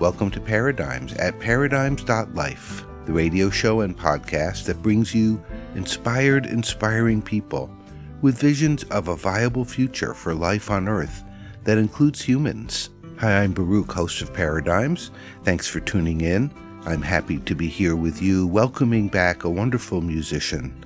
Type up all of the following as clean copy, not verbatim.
welcome to Paradigms at paradigms.life, the radio show and podcast that brings you inspiring people with visions of a viable future for life on Earth that includes humans. Hi, I'm Baruch, host of Paradigms. Thanks for tuning in. I'm happy to be here with you, welcoming back a wonderful musician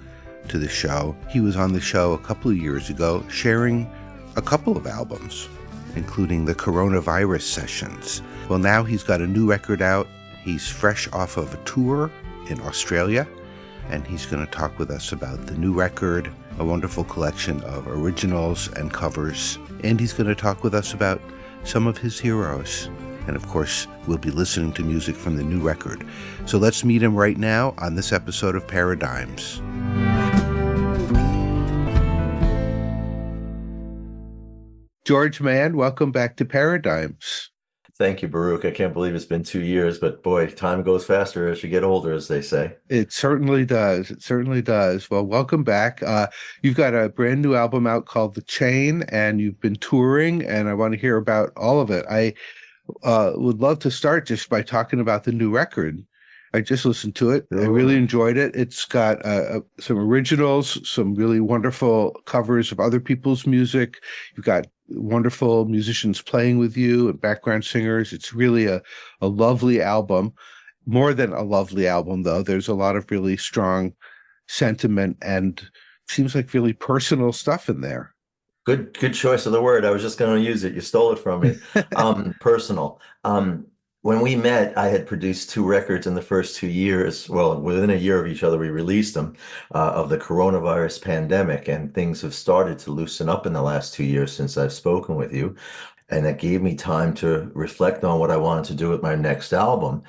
to the show. He was on the show a couple of years ago, sharing a couple of albums, including the Coronavirus Sessions. Well, now he's got a new record out. He's fresh off of a tour in Australia, and he's going to talk with us about the new record, a wonderful collection of originals and covers, and he's going to talk with us about some of his heroes. And of course, we'll be listening to music from the new record. So let's meet him right now on this episode of Paradigms. George Mann, welcome back to Paradigms. Thank you, Baruch. I can't believe it's been 2 years, but boy, time goes faster as you get older, as they say. It certainly does. It certainly does. Well, welcome back. You've got a brand new album out called The Chain, and you've been touring, and I want to hear about all of it. I would love to start just by talking about the new record. I just listened to it. I really enjoyed it. It's got some originals, some really wonderful covers of other people's music. You've got wonderful musicians playing with you and background singers. It's really a lovely album. More than a lovely album, though. There's a lot of really strong sentiment and seems like really personal stuff in there. Good choice of the word. I was just going to use it. You stole it from me. Personal. When we met, I had produced 2 records in the first 2 years. Well, within a year of each other, we released them of the coronavirus pandemic, and things have started to loosen up in the last 2 years since I've spoken with you. And that gave me time to reflect on what I wanted to do with my next album,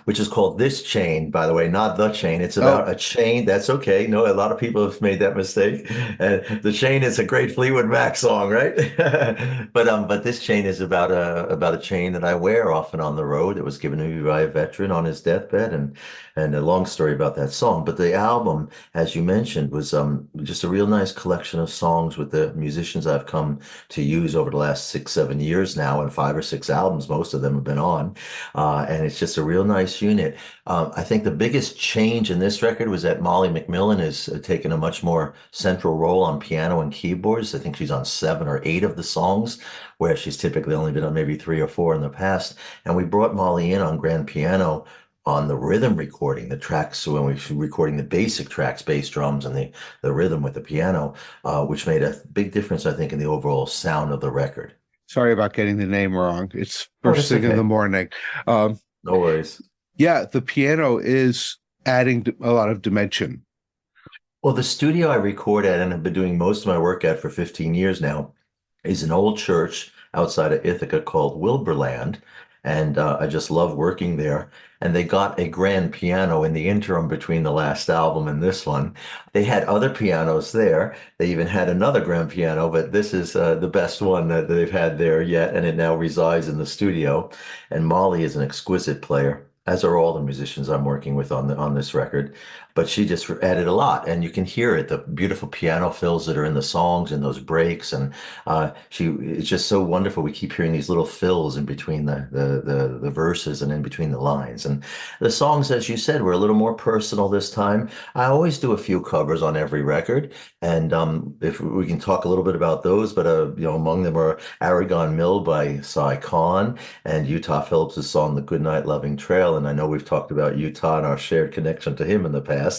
which is called This Chain, by the way, not The Chain. It's about a chain. That's okay. No, a lot of people have made that mistake. The Chain is a great Fleetwood Mac song, right? But This Chain is about a chain that I wear often on the road. It was given to me by a veteran on his deathbed, and a long story about that song. But the album, as you mentioned, was just a real nice collection of songs with the musicians I've come to use over the last 6-7 years now, and 5 or 6 albums, most of them have been on. And it's just a real nice unit. I think the biggest change in this record was that Molly MacMillan has taken a much more central role on piano and keyboards. I think she's on 7 or 8 of the songs, where she's typically only been on maybe 3 or 4 in the past. And we brought Molly in on grand piano on the rhythm recording, the tracks, when we were recording the basic tracks, bass, drums, and the rhythm with the piano, which made a big difference, I think, in the overall sound of the record. Sorry about getting the name wrong. It's first thing in the morning. No worries. Yeah, the piano is adding a lot of dimension. Well, the studio I record at and have been doing most of my work at for 15 years now is an old church outside of Ithaca called Wilburland. And I just love working there. And they got a grand piano in the interim between the last album and this one. They had other pianos there. They even had another grand piano, but this is the best one that they've had there yet. And it now resides in the studio. And Molly is an exquisite player, as are all the musicians I'm working with on this record. But she just added a lot, and you can hear it, the beautiful piano fills that are in the songs and those breaks. And it's just so wonderful. We keep hearing these little fills in between the verses and in between the lines. And the songs, as you said, were a little more personal this time. I always do a few covers on every record, and if we can talk a little bit about those, but among them are Aragon Mill by Cy Khan and Utah Phillips' song The Goodnight Loving Trail. And I know we've talked about Utah and our shared connection to him in the past.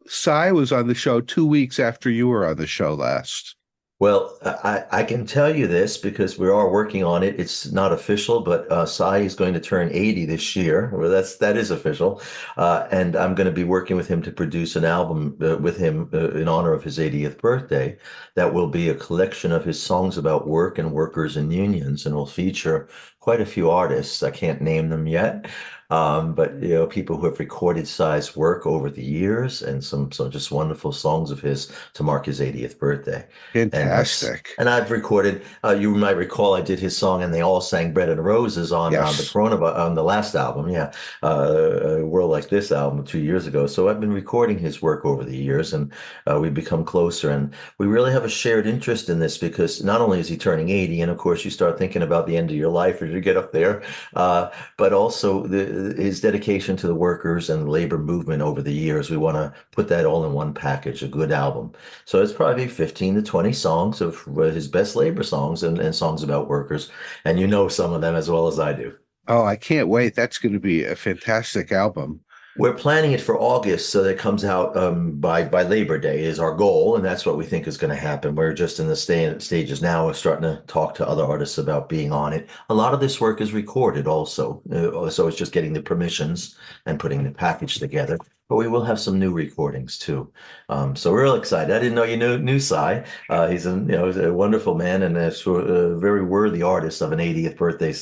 Cy was on the show 2 weeks after you were on the show last. Well, I can tell you this because we are working on it. It's not official, but Cy is going to turn 80 this year. Well, that is official. And I'm going to be working with him to produce an album with him in honor of his 80th birthday. That will be a collection of his songs about work and workers and unions, and will feature quite a few artists. I can't name them yet. But people who have recorded Cy's work over the years, and some just wonderful songs of his to mark his 80th birthday. And Fantastic. I've recorded. You might recall I did his song, and they all sang "Bread and Roses" on Yes. on the last album. Yeah, A World Like This album 2 years ago. So I've been recording his work over the years, and we've become closer. And we really have a shared interest in this because not only is he turning 80, and of course you start thinking about the end of your life as you get up there, but also his dedication to the workers and the labor movement over the years. We want to put that all in one package, a good album. So it's probably 15 to 20 songs of his best labor songs and songs about workers. And you know some of them as well as I do. Oh, I can't wait. That's going to be a fantastic album. We're planning it for August so that it comes out by Labor Day is our goal, and that's what we think is going to happen. We're just in the stages now of starting to talk to other artists about being on it. A lot of this work is recorded also, so it's just getting the permissions and putting the package together. But we will have some new recordings too. So we're real excited. I didn't know you knew Cy. He's he's a wonderful man and a very worthy artist of an 80th birthday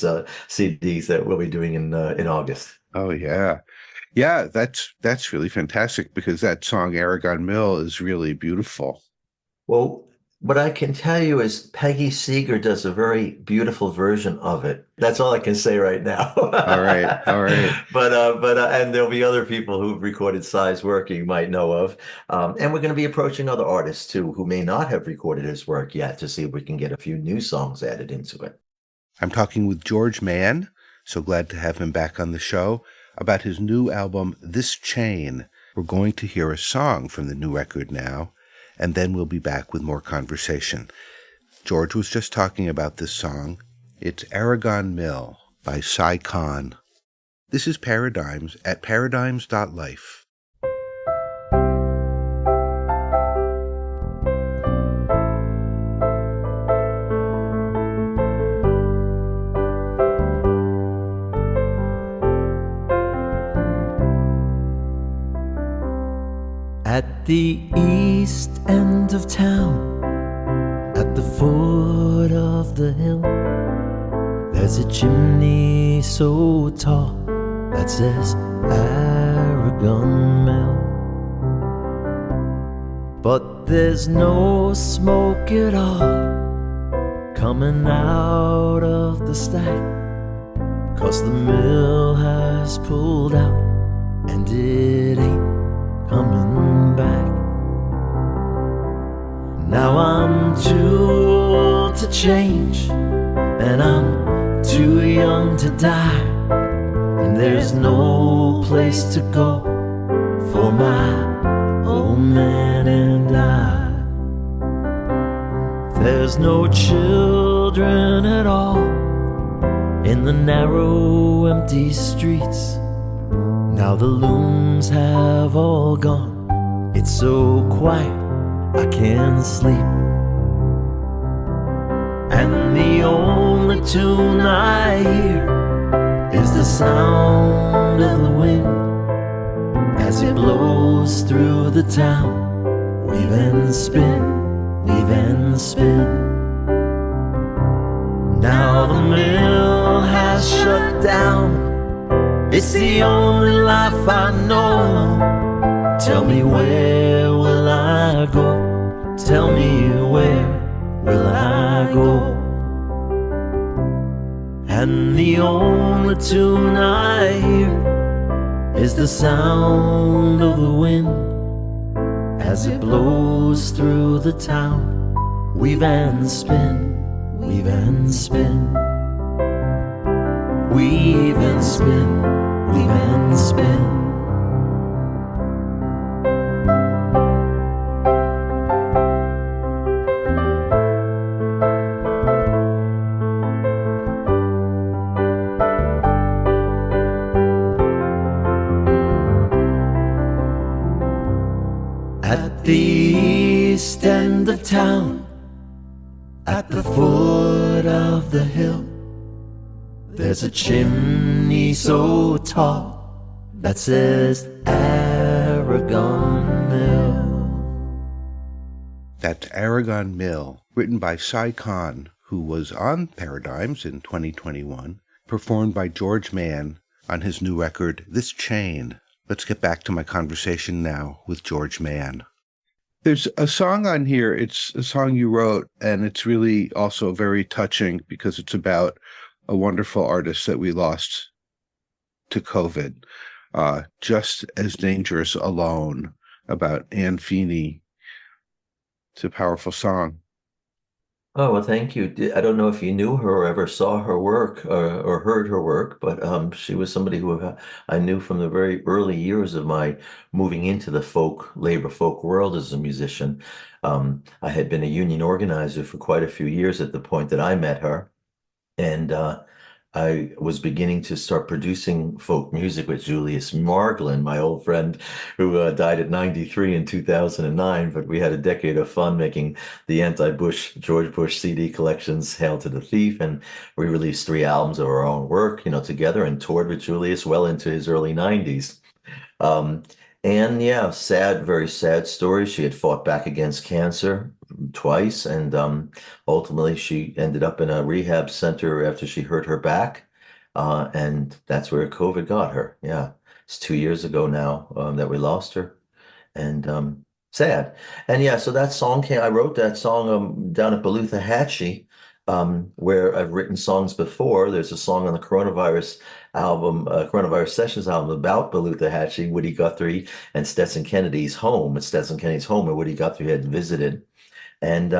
CD that we'll be doing in August. Oh, yeah. Yeah, that's really fantastic because that song Aragon Mill is really beautiful. Well, what I can tell you is Peggy Seeger does a very beautiful version of it. That's all I can say right now. All right, all right. But and there'll be other people who've recorded Cy's work you might know of, and we're going to be approaching other artists too who may not have recorded his work yet to see if we can get a few new songs added into it. I'm talking with George Mann. So glad to have him back on the show about his new album, This Chain. We're going to hear a song from the new record now, and then we'll be back with more conversation. George was just talking about this song. It's Aragon Mill by Cy Kahn. This is Paradigms at paradigms.life. At the east end of town, at the foot of the hill, there's a chimney so tall that says Aragon Mill. But there's no smoke at all coming out of the stack, 'cause the mill has pulled out and it ain't coming back. Now I'm too old to change, and I'm too young to die, and there's no place to go for my old man and I. There's no children at all in the narrow empty streets. Now the looms have all gone, it's so quiet I can't sleep. And the only tune I hear is the sound of the wind as it blows through the town. Weave and spin, weave and spin. Now the mill has shut down, it's the only life I know. Tell me, where will I go? Tell me, where will I go? And the only tune I hear is the sound of the wind as it blows through the town. Weave and spin, weave and spin. Weave and spin, weave and spin. At the east end of town, at the foot of the hill, there's a chimney so tall that says Aragon Mill. That's Aragon Mill, written by Cy Kahn, who was on Paradigms in 2021, performed by George Mann, on his new record, This Chain. Let's get back to my conversation now with George Mann. There's a song on here. It's a song you wrote, and it's really also very touching because it's about a wonderful artist that we lost to COVID. Just as Dangerous Alone, about Anne Feeney. It's a powerful song. Oh, well, thank you. I don't know if you knew her or ever saw her work or heard her work, but she was somebody who I knew from the very early years of my moving into the labor folk world as a musician. I had been a union organizer for quite a few years at the point that I met her. And I was beginning to start producing folk music with Julius Margolin, my old friend who died at 93 in 2009. But we had a decade of fun making the anti-Bush, George Bush CD collections, Hail to the Thief. And we released 3 albums of our own work, together, and toured with Julius well into his early 90s. And yeah, very sad story. She had fought back against cancer twice, and ultimately she ended up in a rehab center after she hurt her back. And that's where COVID got her. Yeah, it's 2 years ago now that we lost her, and sad. And yeah, so that song I wrote that song down at Beluthahatchee, where I've written songs before. There's a song on the Coronavirus album, Coronavirus Sessions album, about Beluthahatchee, Woody Guthrie, and Stetson Kennedy's home. It's Stetson Kennedy's home where Woody Guthrie had visited. And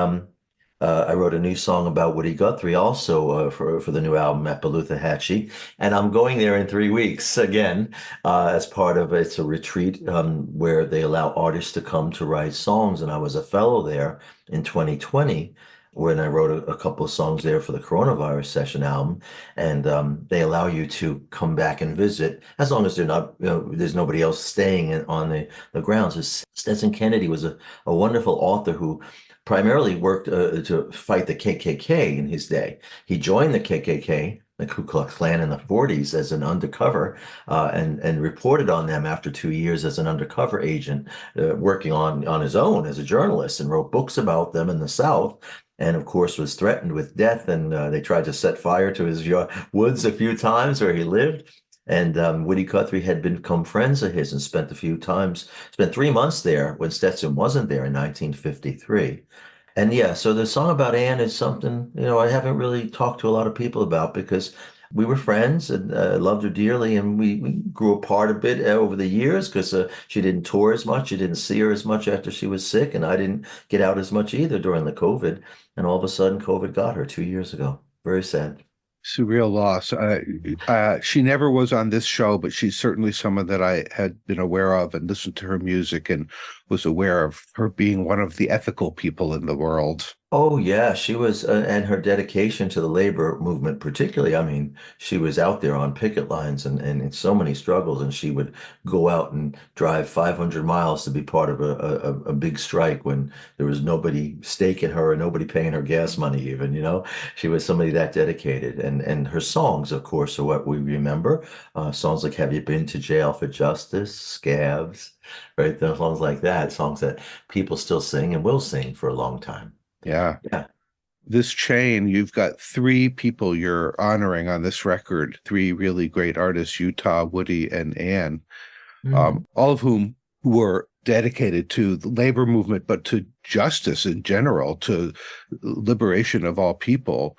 I wrote a new song about Woody Guthrie also for the new album at Beluthahatchee. And I'm going there in 3 weeks again as part of it's a retreat where they allow artists to come to write songs. And I was a fellow there in 2020 when I wrote a couple of songs there for the Coronavirus Session album. And they allow you to come back and visit as long as they're not, there's nobody else staying on the grounds. Stetson Kennedy was a wonderful author who primarily worked to fight the KKK in his day. He joined the KKK, the Ku Klux Klan, in the 40s as an undercover and reported on them after 2 years as an undercover agent, working on his own as a journalist, and wrote books about them in the South. And of course was threatened with death, and they tried to set fire to his woods a few times where he lived. And Woody Guthrie had become friends of his and spent 3 months there when Stetson wasn't there in 1953. And yeah, so the song about Anne is something, I haven't really talked to a lot of people about because we were friends and loved her dearly. And we grew apart a bit over the years because she didn't tour as much. You didn't see her as much after she was sick. And I didn't get out as much either during the COVID. And all of a sudden, COVID got her 2 years ago. Very sad. Surreal loss. She never was on this show, but she's certainly someone that I had been aware of and listened to her music and was aware of her being one of the ethical people in the world. Oh, yeah, she was, and her dedication to the labor movement, particularly. I mean, she was out there on picket lines and in so many struggles, and she would go out and drive 500 miles to be part of a big strike when there was nobody staking her or nobody paying her gas money even. She was somebody that dedicated. And her songs, of course, are what we remember. Songs like Have You Been to Jail for Justice, Scabs, right? Those songs like that, songs that people still sing and will sing for a long time. Yeah. Yeah. This chain, you've got 3 people you're honoring on this record, 3 really great artists, Utah, Woody, and Anne, all of whom were dedicated to the labor movement, but to justice in general, to liberation of all people.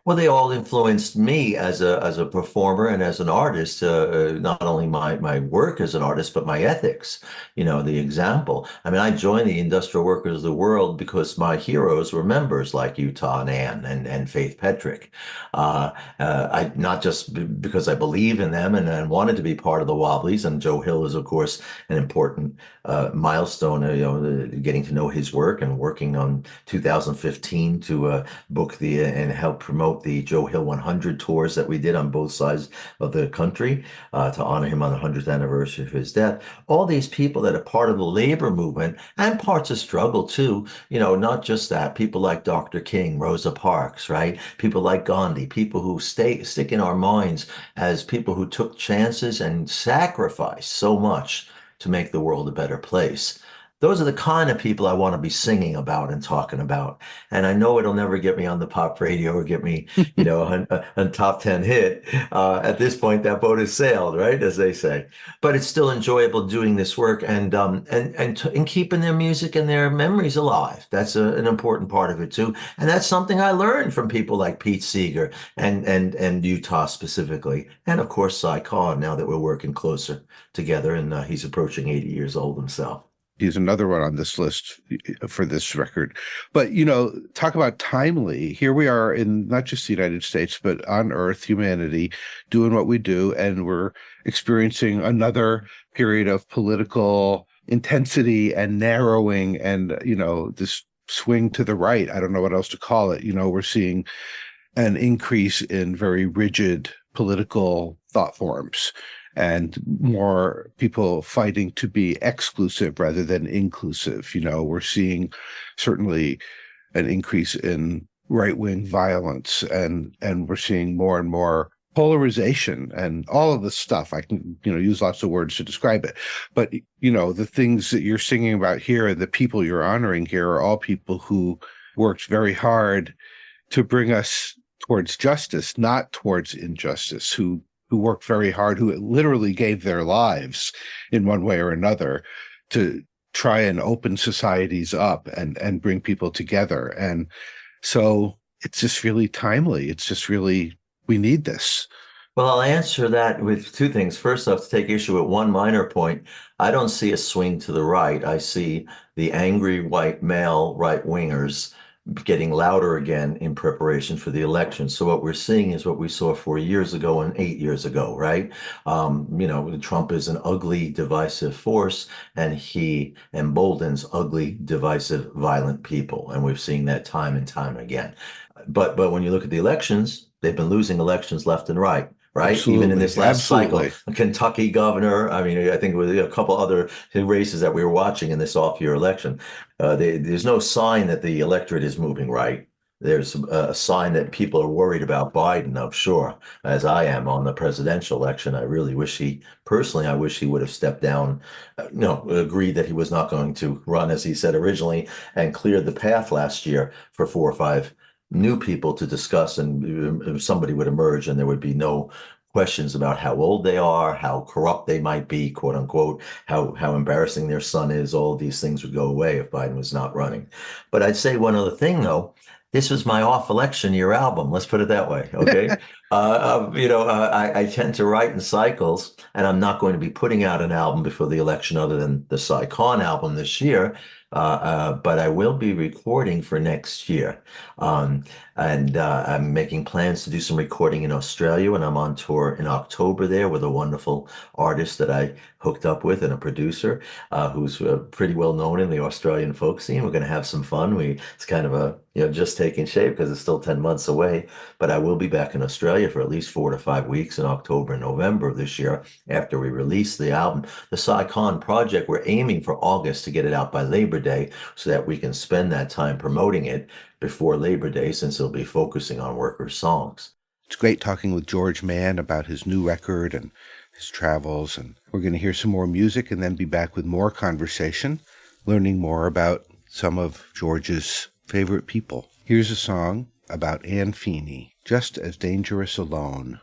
Well, they all influenced me as a performer and as an artist, not only my work as an artist, but my ethics, the example. I mean, I joined the Industrial Workers of the World because my heroes were members like Utah and Ann and Faith Petrick. Not just because I believe in them and wanted to be part of the Wobblies. And Joe Hill is, of course, an important milestone, getting to know his work and working on 2015 to book and help promote the Joe Hill 100 tours that we did on both sides of the country to honor him on the 100th anniversary of his death. All these people that are part of the labor movement and parts of struggle too, not just that, people like Dr. King, Rosa Parks, right? People like Gandhi, people who stick in our minds as people who took chances and sacrificed so much to make the world a better place. those are the kind of people I want to be singing about and talking about. And I know it'll never get me on the pop radio or get me, a top 10 hit. At this point, that boat has sailed, right? As they say. But it's still enjoyable doing this work and keeping their music and their memories alive. That's an important part of it too. And that's something I learned from people like Pete Seeger and Utah specifically. And of course, Cy Khan, now that we're working closer together, and he's approaching 80 years old himself. He's another one on this list for this record. But, talk about timely. Here we are in not just the United States, but on Earth, humanity, doing what we do. And we're experiencing another period of political intensity and narrowing and, this swing to the right. I don't know what else to call it. We're seeing an increase in very rigid political thought forms, and more people fighting to be exclusive rather than inclusive. We're seeing certainly an increase in right-wing violence, and we're seeing more and more polarization and all of this stuff. I can, use lots of words to describe it. But, the things that you're singing about here, the people you're honoring here are all people who worked very hard to bring us towards justice, not towards injustice, who worked very hard, who literally gave their lives in one way or another to try and open societies up and bring people together. And so it's just really timely. It's just really, we need this. Well, I'll answer that with two things. First off, to take issue with one minor point, I don't see a swing to the right. I see the angry white male right-wingers getting louder again in preparation for the election. So what we're seeing is what we saw 4 years ago and 8 years ago, right? Trump is an ugly, divisive force, and he emboldens ugly, divisive, violent people. And we've seen that time and time again. But when you look at the elections, they've been losing elections left and right. Right. Absolutely. Even in this last Absolutely. cycle, Kentucky governor, I think it was a couple other races that we were watching in this off-year election. There's no sign that the electorate is moving right. There's a sign that people are worried about Biden, I'm sure, as I am on the presidential election. I really wish I wish he would have stepped down, agreed that he was not going to run, as he said originally, and cleared the path last year for 4 or 5 new people to discuss, and somebody would emerge and there would be no questions about how old they are, how corrupt they might be, quote unquote, how embarrassing their son is. All of these things would go away if Biden was not running. But I'd say one other thing, though. This was my off election year album. Let's put it that way. Okay. I tend to write in cycles, and I'm not going to be putting out an album before the election other than the Cy Khan album this year. But I will be recording for next year. And I'm making plans to do some recording in Australia, and I'm on tour in October there with a wonderful artist that I hooked up with, and a producer who's pretty well known in the Australian folk scene. We're going to have some fun. It's kind of just taking shape because it's still 10 months away. But I will be back in Australia for at least 4 to 5 weeks in October and November of this year after we release the album. The Cy Khan project, we're aiming for August to get it out by Labor Day so that we can spend that time promoting it before Labor Day, since it'll be focusing on workers' songs. It's great talking with George Mann about his new record and his travels. And we're going to hear some more music and then be back with more conversation, learning more about some of George's favorite people. Here's a song about Anne Feeney, Just as Dangerous Alone.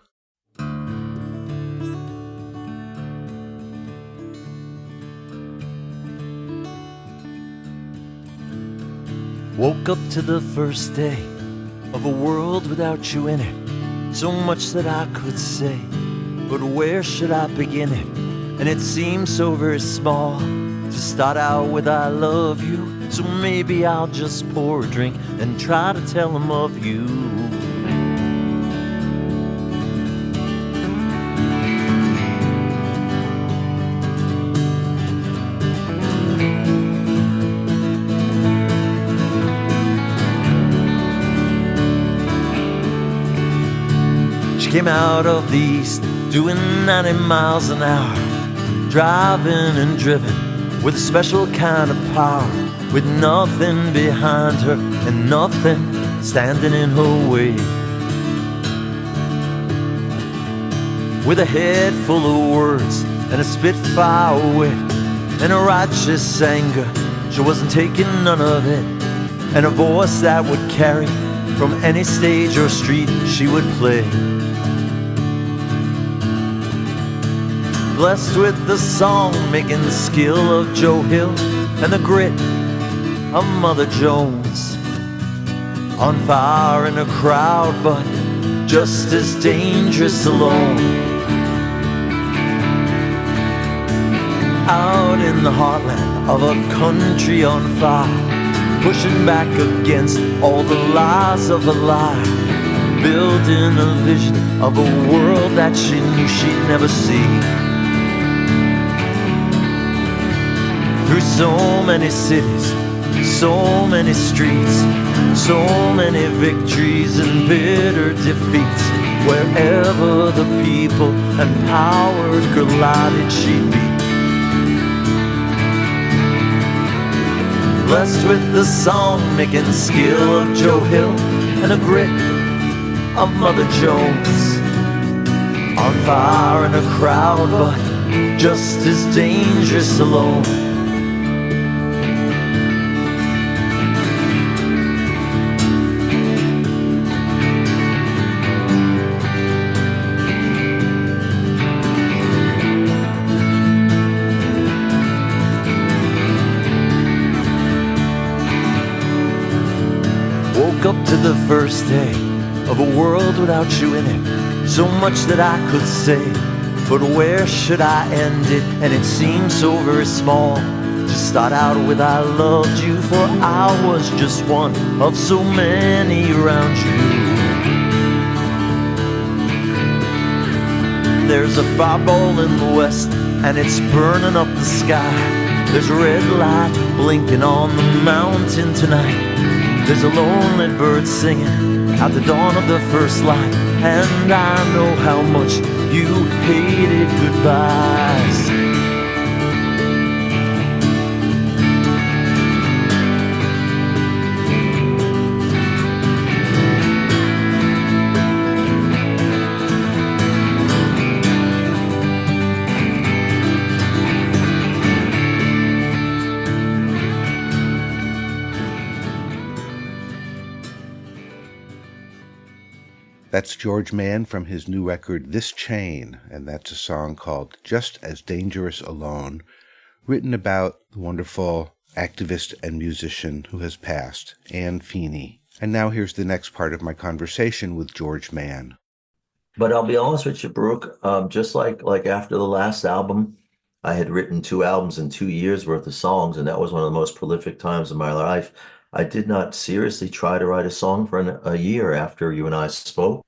Woke up to the first day of a world without you in it. So much that I could say, but where should I begin it? And it seems so very small to start out with I love you. So maybe I'll just pour a drink and try to tell them of you. Came out of the east, doing 90 miles an hour, driving and driven with a special kind of power, with nothing behind her and nothing standing in her way. With a head full of words and a spitfire wit and a righteous anger She wasn't taking none of it, and a voice that would carry from any stage or street she would play. Blessed with the song-making skill of Joe Hill and the grit of Mother Jones. On fire in a crowd, but just as dangerous alone. Out in the heartland of a country on fire, pushing back against all the lies of a lie, building a vision of a world that she knew she'd never see. Through so many cities, so many streets, so many victories and bitter defeats, wherever the people and power collided, she'd be. Blessed with the song-making skill of Joe Hill and the grit of Mother Jones. On fire in a crowd, but just as dangerous alone. Up to the first day of a world without you in it. So much that I could say, but where should I end it? And it seemed so very small to start out with I loved you, for I was just one of so many around you. There's a fireball in the west and it's burning up the sky. There's a red light blinking on the mountain tonight. There's a lonely bird singing at the dawn of the first light. And I know how much you hated goodbyes. That's George Mann from his new record, This Chain, and that's a song called Just as Dangerous Alone, written about the wonderful activist and musician who has passed, Anne Feeney. And now here's the next part of my conversation with George Mann. But I'll be honest with you, Baruch, just like after the last album, I had written 2 albums in 2 years worth of songs, and that was one of the most prolific times of my life. I did not seriously try to write a song for a year after you and I spoke.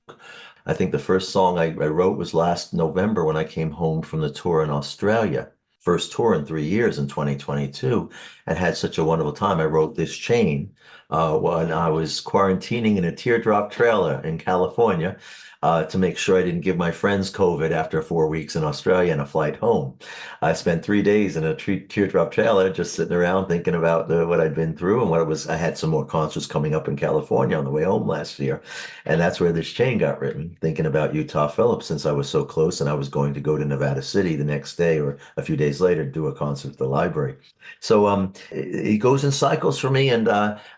I think the first song I wrote was last November when I came home from the tour in Australia. First tour in 3 years in 2022, and had such a wonderful time. I wrote This Chain when I was quarantining in a teardrop trailer in California to make sure I didn't give my friends COVID after 4 weeks in Australia and a flight home. I spent 3 days in a teardrop trailer just sitting around thinking about what I'd been through and what it was. I had some more concerts coming up in California on the way home last year. And that's where This Chain got written, thinking about Utah Phillips, since I was so close and I was going to go to Nevada City the next day or a few days later to do a concert at the library. So it goes in cycles for me, and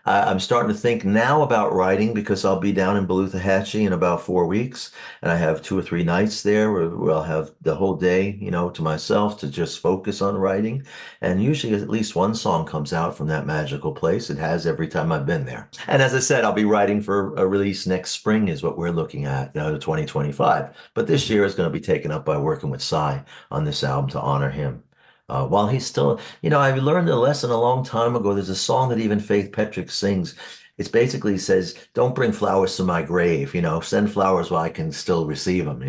I'm starting to think now about writing because I'll be down in Beluthahatchee in about 4 weeks, and I have 2 or 3 nights there where I'll have the whole day, to myself to just focus on writing. And usually at least one song comes out from that magical place. It has every time I've been there. And as I said, I'll be writing for a release next spring is what we're looking at, 2025. But this year is going to be taken up by working with Cy on this album to honor him. While he's still, I learned a lesson a long time ago. There's a song that even Faith Petrick sings. It basically says, don't bring flowers to my grave, send flowers while I can still receive them,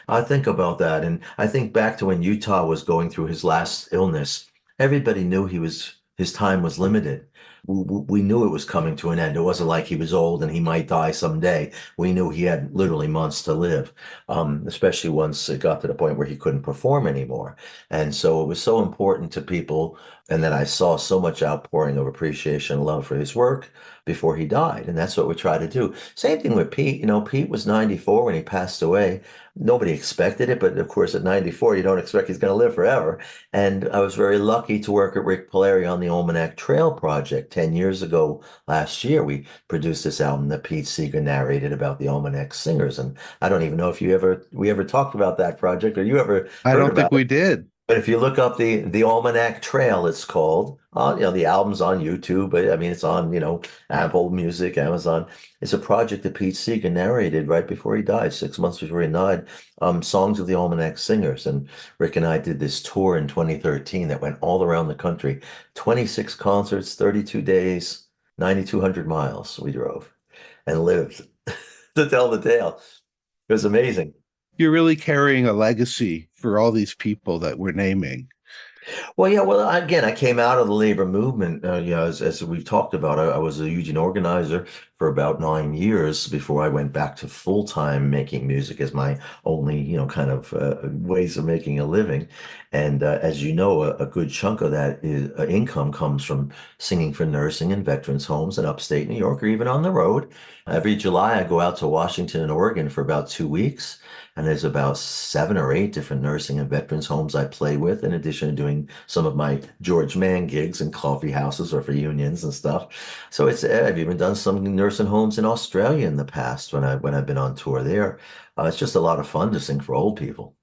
I think about that. And I think back to when Utah was going through his last illness. Everybody knew his time was limited. We knew it was coming to an end. It wasn't like he was old and he might die someday. We knew he had literally months to live, especially once it got to the point where he couldn't perform anymore. And so it was so important to people and that I saw so much outpouring of appreciation and love for his work before he died. And that's what we try to do. Same thing with Pete. You know, Pete was 94 when he passed away. Nobody expected it, but of course, at 94, you don't expect he's going to live forever. And I was very lucky to work at Rick Polari on the Almanac Trail project 10 years ago. Last year, we produced this album that Pete Seeger narrated about the Almanac Singers. And I don't even know if we ever talked about that project or you ever I heard don't think about we it. did. But if you look up the Almanac Trail, it's called, the album's on YouTube, but I mean, it's on, Apple Music, Amazon. It's a project that Pete Seeger narrated right before he died, 6 months before he died, songs of the Almanac Singers. And Rick and I did this tour in 2013 that went all around the country, 26 concerts, 32 days, 9,200 miles we drove and lived to tell the tale. It was amazing. You're really carrying a legacy for all these people that we're naming. Well, yeah. Well, again, I came out of the labor movement. As we've talked about, I was a union organizer for about 9 years before I went back to full-time making music as my only, kind of ways of making a living. And as you know, a good chunk of that income comes from singing for nursing and veterans homes in upstate New York or even on the road. Every July, I go out to Washington and Oregon for about 2 weeks. And there's about 7 or 8 different nursing and veterans homes I play with, in addition to doing some of my George Mann gigs in coffee houses or for unions and stuff. So I've even done some nursing homes in Australia in the past when I've been on tour there. It's just a lot of fun to sing for old people.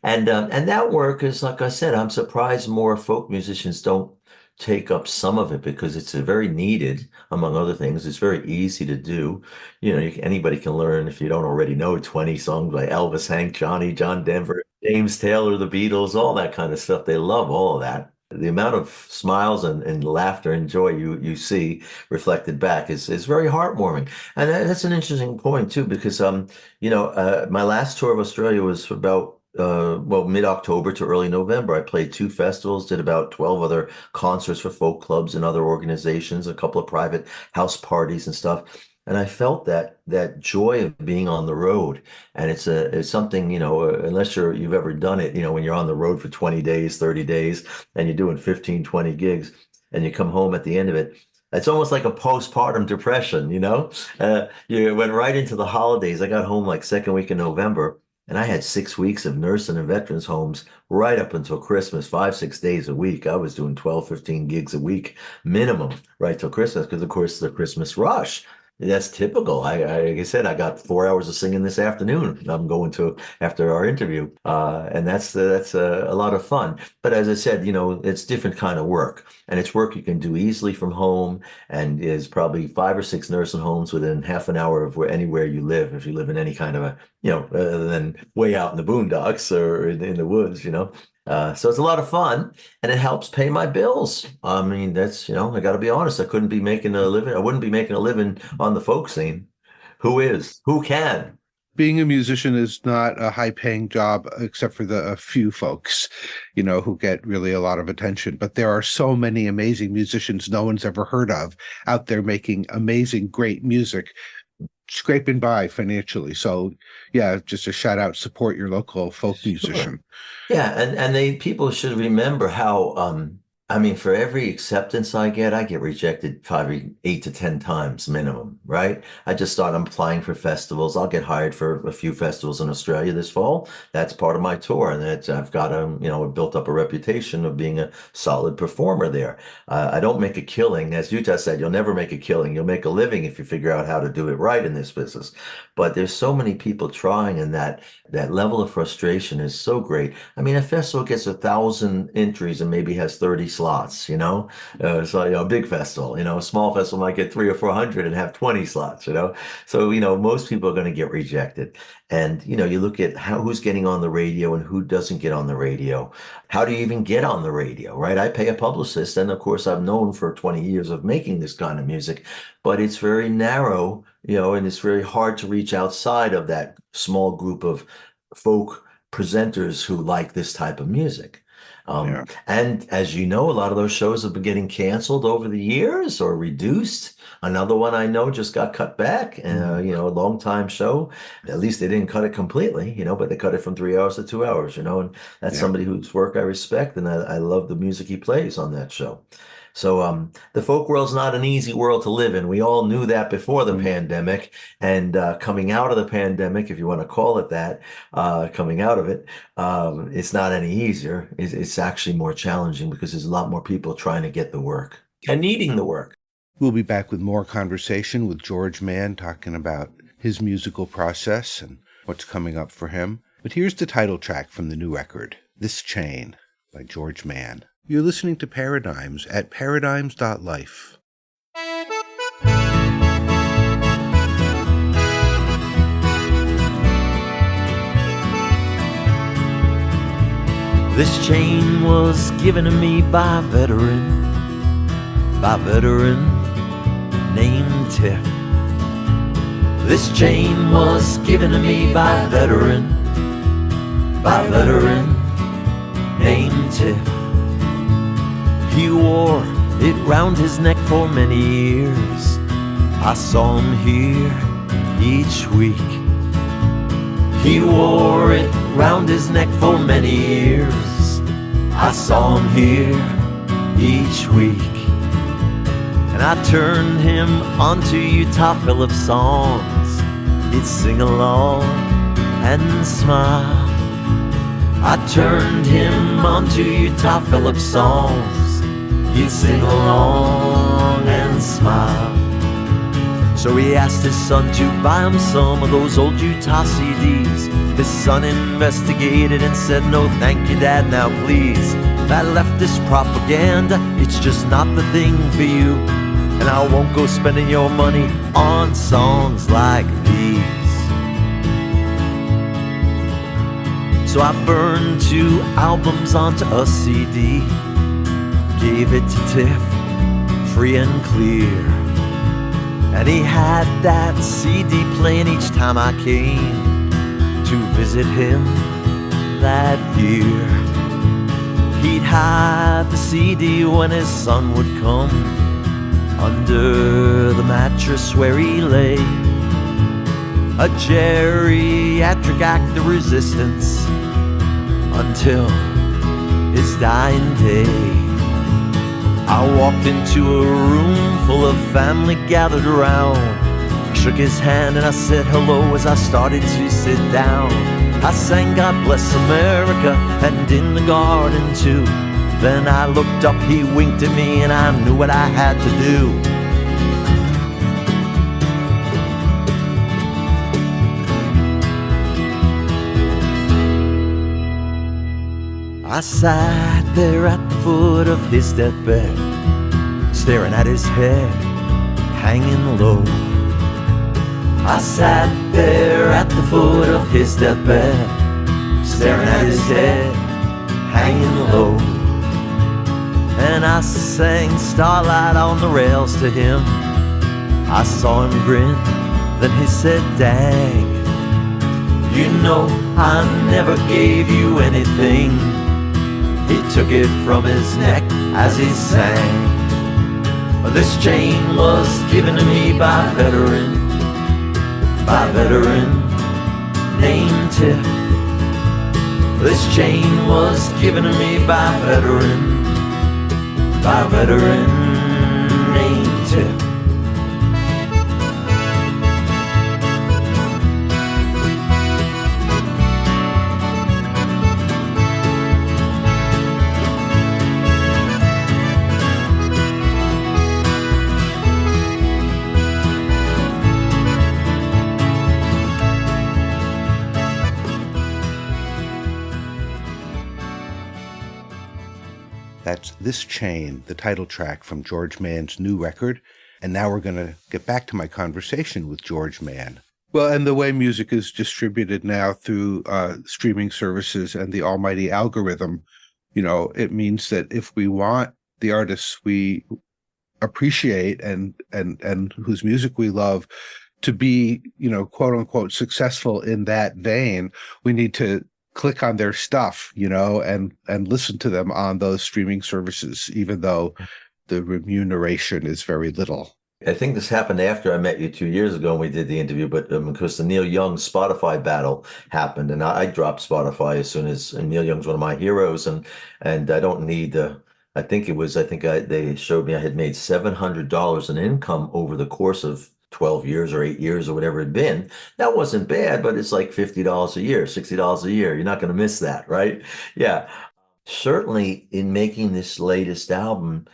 And that work is, like I said, I'm surprised more folk musicians don't take up some of it because it's a very needed, among other things. It's very easy to do. Anybody can learn if you don't already know 20 songs by Elvis, Hank, Johnny, John Denver, James Taylor, the Beatles, all that kind of stuff. They love all of that. The amount of smiles and laughter and joy you see reflected back is very heartwarming. And that's an interesting point too, because my last tour of Australia was about mid-October to early November. I played 2 festivals, did about 12 other concerts for folk clubs and other organizations, a couple of private house parties and stuff. And I felt that joy of being on the road. And it's something, unless you've ever done it, when you're on the road for 20 days, 30 days, and you're doing 15, 20 gigs, and you come home at the end of it, it's almost like a postpartum depression. You went right into the holidays. I got home like second week in November. And I had 6 weeks of nursing and veterans homes right up until Christmas, 5, 6 days a week. I was doing 12, 15 gigs a week minimum right till Christmas because, of course, the Christmas rush. That's typical. Like I said, I got 4 hours of singing this afternoon. I'm going to after our interview, and that's a lot of fun. But as I said, it's different kind of work, and it's work you can do easily from home. And is probably 5 or 6 nursing homes within half an hour of anywhere you live, if you live in any kind of other than way out in the boondocks or in the woods. So it's a lot of fun and it helps pay my bills. I mean, that's, I got to be honest. I couldn't be making a living. I wouldn't be making a living on the folk scene. Who is? Who can? Being a musician is not a high-paying job, except for the few folks, who get really a lot of attention. But there are so many amazing musicians no one's ever heard of out there making amazing, great music, scraping by financially. So yeah, just a shout out, support your local folk musician. Yeah, and people should remember how for every acceptance I get rejected probably 8 to 10 times minimum, right? I'm applying for festivals. I'll get hired for a few festivals in Australia this fall. That's part of my tour, and I've got built up a reputation of being a solid performer there. I don't make a killing, as you just said. You'll never make a killing. You'll make a living if you figure out how to do it right in this business. But there's so many people trying, and that level of frustration is so great. I mean, a festival gets 1,000 entries and maybe has 30 slots, so a big festival, a small festival might get 300 or 400 and have 20 slots, so most people are going to get rejected. And you look at who's getting on the radio and who doesn't get on the radio. How do you even get on the radio, right? I pay a publicist, and of course I've known for 20 years of making this kind of music, but it's very narrow, and it's very hard to reach outside of that small group of folk presenters who like this type of music. Yeah. And as you know, a lot of those shows have been getting canceled over the years or reduced. Another one I know just got cut back, a long time show. At least they didn't cut it completely, but they cut it from 3 hours to 2 hours, and that's Yeah. somebody whose work I respect, and I love the music he plays on that show. So the folk world's not an easy world to live in. We all knew that before the pandemic, and coming out of the pandemic, if you want to call it that, coming out of it, it's not any easier. It's actually more challenging because there's a lot more people trying to get the work and needing the work. We'll be back with more conversation with George Mann, talking about his musical process and what's coming up for him. But here's the title track from the new record, This Chain by George Mann. You're listening to Paradigms at paradigms.life. This chain was given to me by a veteran named Tiff. This chain was given to me by a veteran named Tiff. He wore it round his neck for many years. I saw him here each week. He wore it round his neck for many years. I saw him here each week. And I turned him onto Utah Phillips songs. He'd sing along and smile. I turned him onto Utah Phillips songs. He'd sing along and smile. So he asked his son to buy him some of those old Utah CDs. His son investigated and said, "No thank you, Dad, now please. That leftist propaganda, it's just not the thing for you. And I won't go spending your money on songs like these." So I burned 2 albums onto a CD, gave it to Tiff, free and clear. And he had that CD playing each time I came to visit him that year. He'd hide the CD when his son would come under the mattress where he lay, a geriatric act of resistance until his dying day. I walked into a room full of family gathered around. I shook his hand and I said hello as I started to sit down. I sang God Bless America and In the Garden too. Then I looked up, he winked at me, and I knew what I had to do. I sat there at the foot of his deathbed, staring at his head hanging low. I sat there at the foot of his deathbed, staring at his head hanging low. And I sang Starlight on the Rails to him. I saw him grin, then he said, "Dang, you know I never gave you anything." He took it from his neck as he sang. This chain was given to me by a veteran named Tiff. This chain was given to me by a veteran named Tiff. That's This Chain, the title track from George Mann's new record. And now we're going to get back to my conversation with George Mann. Well, and the way music is distributed now through streaming services and the almighty algorithm, it means that if we want the artists we appreciate and whose music we love to be, quote unquote, successful in that vein, we need to click on their stuff, and listen to them on those streaming services, even though the remuneration is very little. I think this happened after I met you 2 years ago and we did the interview, but because the Neil Young Spotify battle happened, and I dropped Spotify as soon as, and Neil Young's one of my heroes, and I don't need they showed me I had made $700 in income over the course of 12 years or 8 years or whatever it had been. That wasn't bad, but it's like $50 a year, $60 a year. You're not going to miss that, right? Yeah. Certainly in making this latest album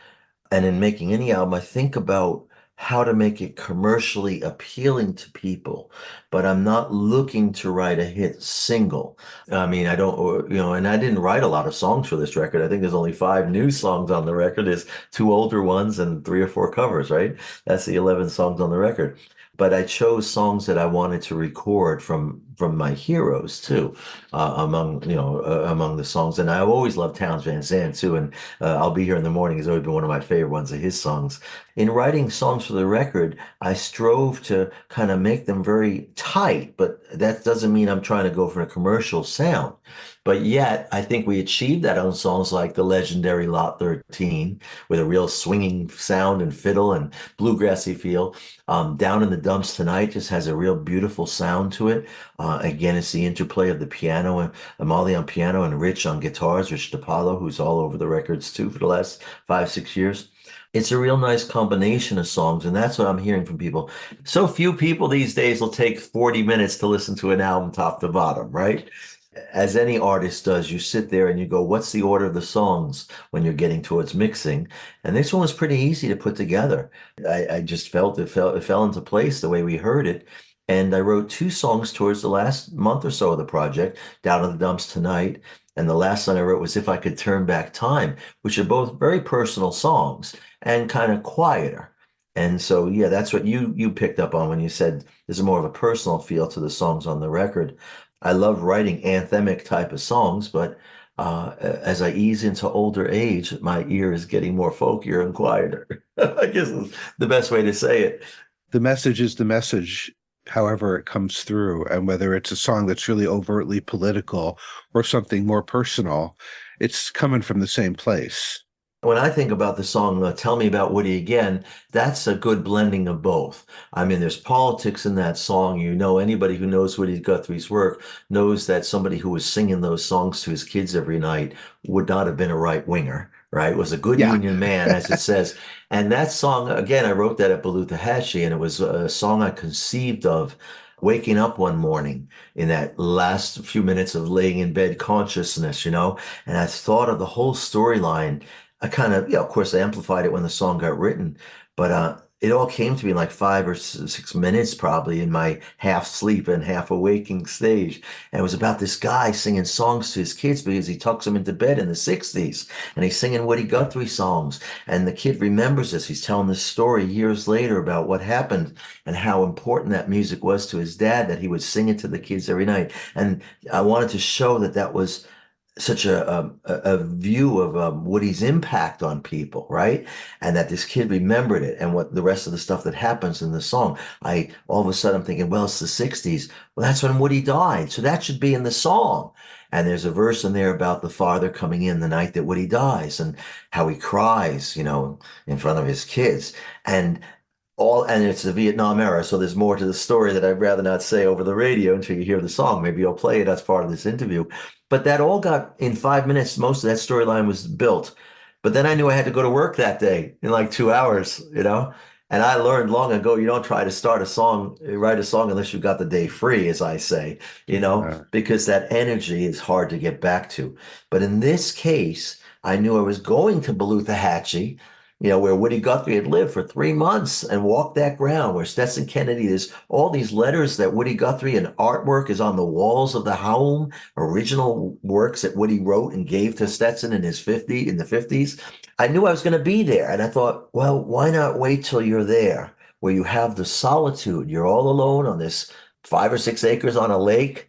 and in making any album, I think about how to make it commercially appealing to people, but I'm not looking to write a hit single. I mean, I don't, and I didn't write a lot of songs for this record. I think there's only 5 new songs on the record. There's 2 older ones and 3 or 4 covers, right? That's the 11 songs on the record. But I chose songs that I wanted to record from my heroes too, among the songs. And I've always loved Townes Van Zandt too. And I'll Be Here in the Morning has always been one of my favorite ones of his songs. In writing songs for the record, I strove to kind of make them very tight, but that doesn't mean I'm trying to go for a commercial sound. But yet, I think we achieved that on songs like the legendary Lot 13, with a real swinging sound and fiddle and bluegrassy feel. Down in the Dumps Tonight just has a real beautiful sound to it. Again, it's the interplay of the piano and Molly on piano and Rich on guitars, Rich DePaolo, who's all over the records too for the last 5-6 years. It's a real nice combination of songs, and that's what I'm hearing from people. So few people these days will take 40 minutes to listen to an album top to bottom, right? As any artist does, you sit there and you go, what's the order of the songs when you're getting towards mixing? And this one was pretty easy to put together. I just felt it fell into place the way we heard it. And I wrote 2 songs towards the last month or so of the project, Down in the Dumps Tonight. And the last song I wrote was If I Could Turn Back Time, which are both very personal songs and kind of quieter. And so, yeah, that's what you picked up on when you said there's more of a personal feel to the songs on the record. I love writing anthemic type of songs, but as I ease into older age, my ear is getting more folkier and quieter. I guess is the best way to say it. The message is the message, however it comes through, and whether it's a song that's really overtly political or something more personal, it's coming from the same place. When I think about the song, Tell Me About Woody Again, that's a good blending of both. I mean, there's politics in that song. Anybody who knows Woody Guthrie's work knows that somebody who was singing those songs to his kids every night would not have been a right-winger, right? Was a good union man, as it says. And that song, again, I wrote that at Belutahatchee, and it was a song I conceived of waking up one morning in that last few minutes of laying in bed consciousness, and I thought of the whole storyline. I kind of, of course, I amplified it when the song got written, but it all came to me in like 5 or 6 minutes, probably in my half sleep and half awaking stage. And it was about this guy singing songs to his kids because he tucks them into bed in the 60s, and he's singing Woody Guthrie songs. And the kid remembers this. He's telling this story years later about what happened and how important that music was to his dad, that he would sing it to the kids every night. And I wanted to show that was such a view of Woody's impact on people, right? And that this kid remembered it, and what the rest of the stuff that happens in the song. All of a sudden I'm thinking, well, it's the 60s. Well, that's when Woody died. So that should be in the song. And there's a verse in there about the father coming in the night that Woody dies and how he cries, in front of his kids. And it's the Vietnam era, so there's more to the story that I'd rather not say over the radio until you hear the song. Maybe you'll play it as part of this interview. But that all got in 5 minutes. Most of that storyline was built. But then I knew I had to go to work that day in like 2 hours, And I learned long ago, you don't try to write a song unless you've got the day free, as I say, because that energy is hard to get back to. But in this case, I knew I was going to Belutahatchee, where Woody Guthrie had lived for 3 months and walked that ground, where Stetson Kennedy, there's all these letters that Woody Guthrie and artwork is on the walls of the home, original works that Woody wrote and gave to Stetson in the 50s. I knew I was going to be there. And I thought, well, why not wait till you're there, where you have the solitude. You're all alone on this 5 or 6 acres on a lake,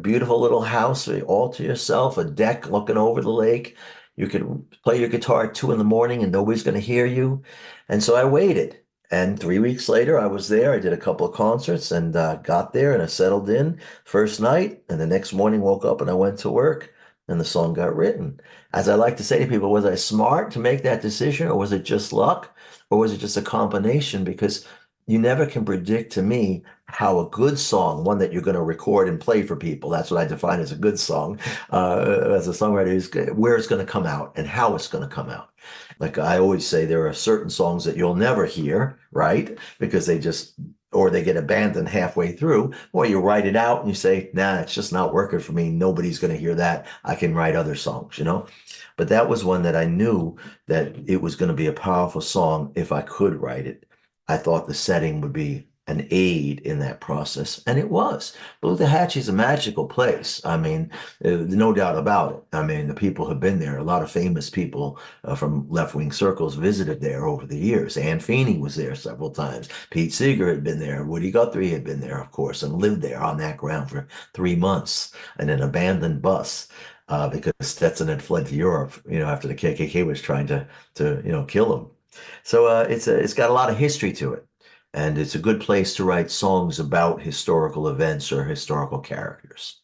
beautiful little house, all to yourself, a deck looking over the lake. You could play your guitar at 2 a.m. and nobody's going to hear you. And so I waited. And 3 weeks later, I was there. I did a couple of concerts and got there and I settled in first night. And the next morning, woke up and I went to work and the song got written. As I like to say to people, was I smart to make that decision, or was it just luck, or was it just a combination? Because you never can predict, to me, how a good song, one that you're going to record and play for people, that's what I define as a good song, as a songwriter, is where it's going to come out and how it's going to come out. Like I always say, there are certain songs that you'll never hear, right? Because or they get abandoned halfway through, or you write it out and you say, nah, it's just not working for me. Nobody's going to hear that. I can write other songs, But that was one that I knew that it was going to be a powerful song if I could write it. I thought the setting would be an aid in that process, and it was. Balutahatchee is a magical place. I mean, no doubt about it. I mean, the people have been there. A lot of famous people from left-wing circles visited there over the years. Ann Feeney was there several times. Pete Seeger had been there. Woody Guthrie had been there, of course, and lived there on that ground for 3 months in an abandoned bus. Because Stetson had fled to Europe, after the KKK was trying to kill him. So it's got a lot of history to it, and it's a good place to write songs about historical events or historical characters.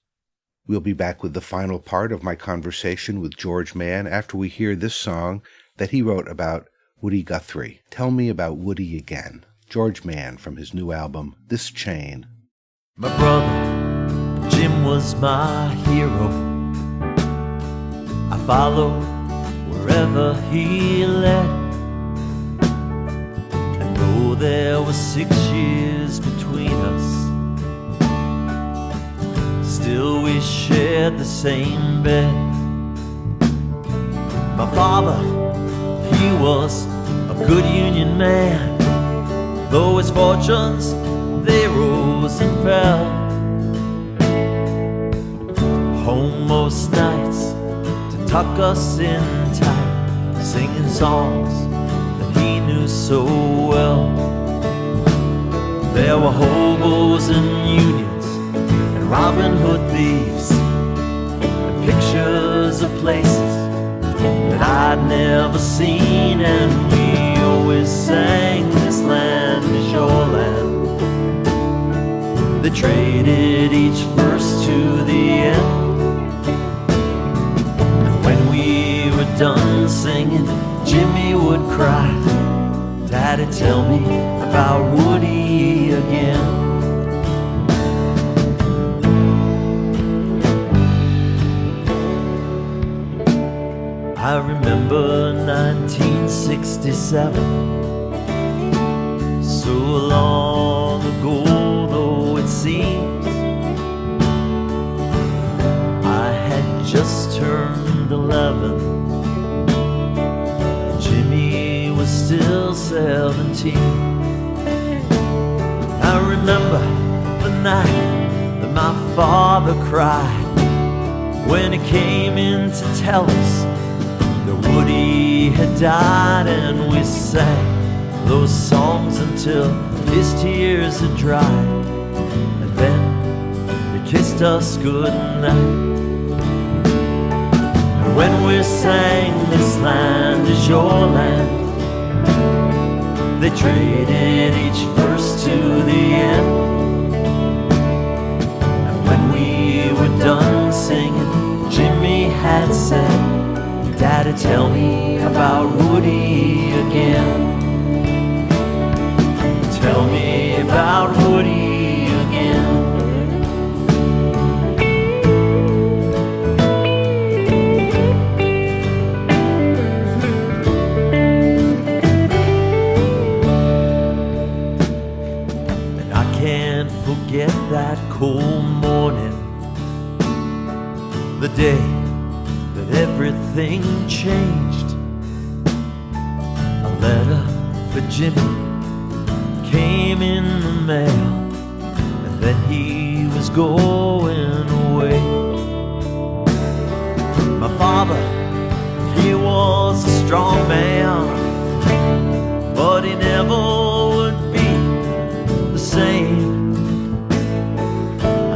We'll be back with the final part of my conversation with George Mann after we hear this song that he wrote about Woody Guthrie. Tell me about Woody again. George Mann from his new album, This Chain. My brother Jim was my hero. I followed wherever he led. Though there was 6 years between us, still we shared the same bed. My father, he was a good union man, though his fortunes, they rose and fell. Home most nights to tuck us in tight, singing songs he knew so well. There were hobos and unions and Robin Hood thieves and pictures of places that I'd never seen, and we always sang, this land is your land. They traded each verse to the end, and when we were done singing, Jimmy would cry, Daddy, tell me about Woody again. I remember 1967, so long ago though it seems. I had just turned 11, still 17. I remember the night that my father cried when he came in to tell us that Woody had died, and we sang those songs until his tears had dried, and then he kissed us goodnight. And when we sang, this land is your land, they traded each verse to the end, and when we were done singing, Jimmy had said, Daddy, tell me about Woody again. Tell me about Woody again. Forget that cold morning, the day that everything changed. A letter for Jimmy came in the mail, and then he was going away. My father, he was a strong man, but he never would be the same.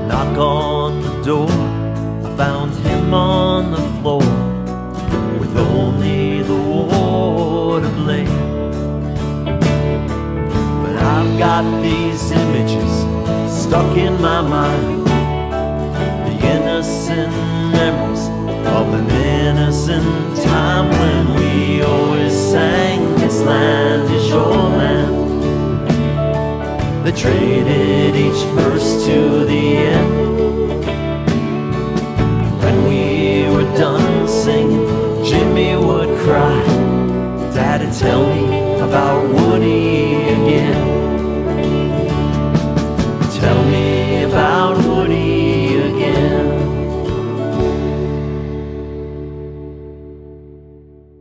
Knock on the door, I found him on the floor with only the war to blame. I've got these images stuck in my mind, the innocent memories of an innocent time when we always sang, this land is your land. They traded each verse to the end. When we were done singing, Jimmy would cry, Daddy, tell me about Woody again. Tell me about Woody again.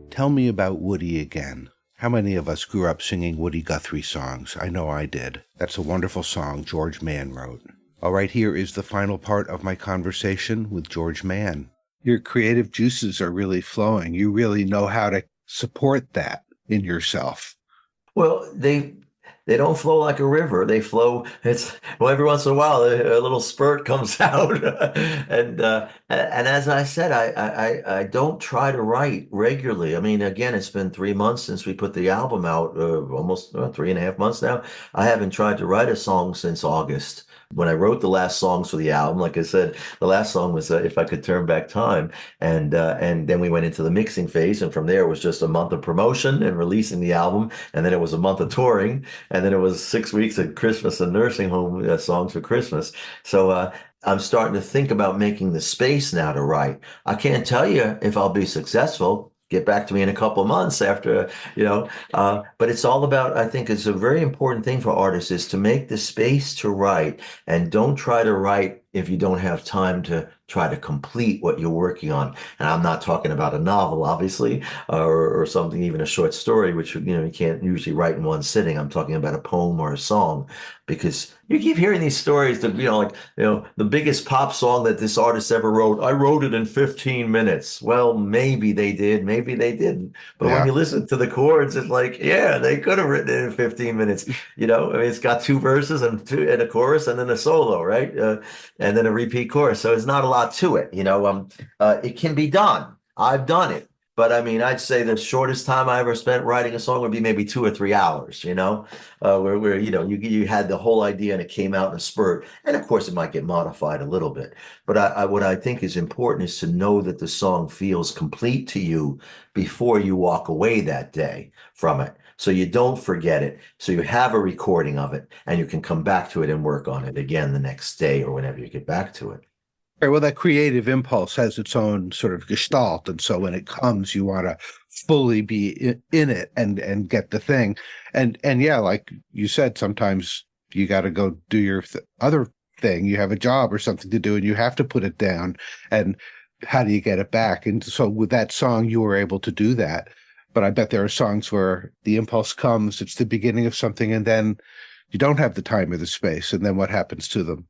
Tell me about Woody again. How many of us grew up singing Woody Guthrie songs? I know I did. That's a wonderful song George Mann wrote. All right, here is the final part of my conversation with George Mann. Your creative juices are really flowing. You really know how to support that in yourself. Well, they don't flow like a river. They flow. Every once in a while a little spurt comes out, and as I said, I don't try to write regularly. I mean, again, it's been 3 months since we put the album out, almost 3.5 months now. I haven't tried to write a song since August. When I wrote the last songs for the album, like I said, the last song was If I Could Turn Back Time. And then we went into the mixing phase. And from there, it was just a month of promotion and releasing the album. And then it was a month of touring. And then it was 6 weeks of Christmas and nursing home songs for Christmas. So I'm starting to think about making the space now to write. I can't tell you if I'll be successful. Get back to me in a couple of months after, but it's all about, I think it's a very important thing for artists is to make the space to write, and don't try to write if you don't have time to try to complete what you're working on. And I'm not talking about a novel, obviously, or something, even a short story, which, you can't usually write in one sitting. I'm talking about a poem or a song, because you keep hearing these stories that, the biggest pop song that this artist ever wrote, I wrote it in 15 minutes. Well, maybe they did, maybe they didn't. But when you listen to the chords, it's like, yeah, they could have written it in 15 minutes. It's got 2 verses and a chorus and then a solo, right? And then a repeat chorus. So there's not a lot to it. It can be done. I've done it. But I mean, I'd say the shortest time I ever spent writing a song would be maybe 2 or 3 hours, where you had the whole idea and it came out in a spurt. And of course, it might get modified a little bit. But what I think is important is to know that the song feels complete to you before you walk away that day from it. So you don't forget it. So you have a recording of it and you can come back to it and work on it again the next day or whenever you get back to it. Right, well, that creative impulse has its own sort of gestalt. And so when it comes, you want to fully be in it and get the thing. And yeah, like you said, sometimes you got to go do your other thing. You have a job or something to do and you have to put it down. And how do you get it back? And so with that song, you were able to do that. But I bet there are songs where the impulse comes, it's the beginning of something, and then you don't have the time or the space, and then what happens to them?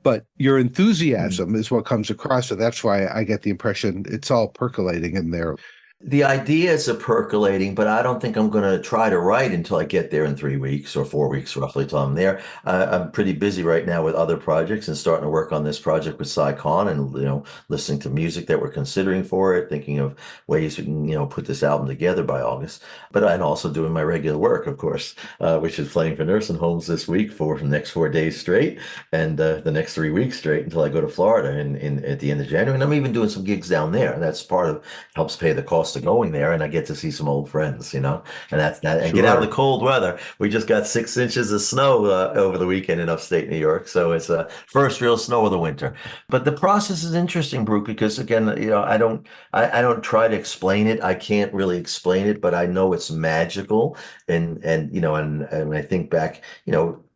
But your enthusiasm is what comes across, so that's why I get the impression it's all percolating in there. The ideas are percolating, but I don't think I'm going to try to write until I get there in 3 weeks or 4 weeks, roughly, till I'm there. I'm pretty busy right now with other projects and starting to work on this project with Cy Khan and, listening to music that we're considering for it, thinking of ways we can, put this album together by August. But I'm also doing my regular work, of course, which is playing for nursing homes this week for the next 4 days straight and the next 3 weeks straight until I go to Florida at the end of January. And I'm even doing some gigs down there. That's part of helps pay the cost of going there, and I get to see some old friends, and that's that, and get out of the cold weather. We just got 6 inches of snow over the weekend in upstate New York, so it's first real snow of the winter. But the process is interesting, Brooke, because again, I don't try to explain it. I can't really explain it, but I know it's magical, and when I think back,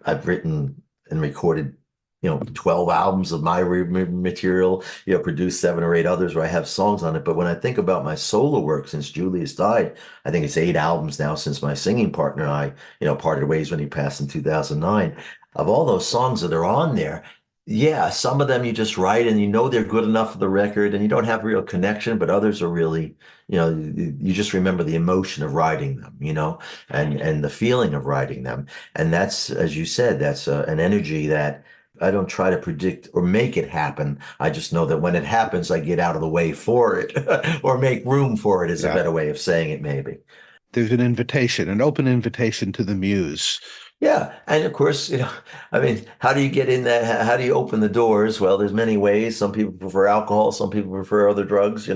I've written and recorded 12 albums of my material, produced 7 or 8 others where I have songs on it. But when I think about my solo work since Julius died, I think it's 8 albums now since my singing partner and I, parted ways when he passed in 2009. Of all those songs that are on there, yeah, some of them you just write and they're good enough for the record and you don't have real connection, but others are really, you just remember the emotion of writing them, and the feeling of writing them. And that's, as you said, that's an energy that I don't try to predict or make it happen. I just know that when it happens, I get out of the way for it or make room for it is a better way of saying it, maybe. There's an invitation, an open invitation to the muse Yeah, and of course, I mean, how do you get in that? How do you open the doors? Well, there's many ways. Some people prefer alcohol, some people prefer other drugs.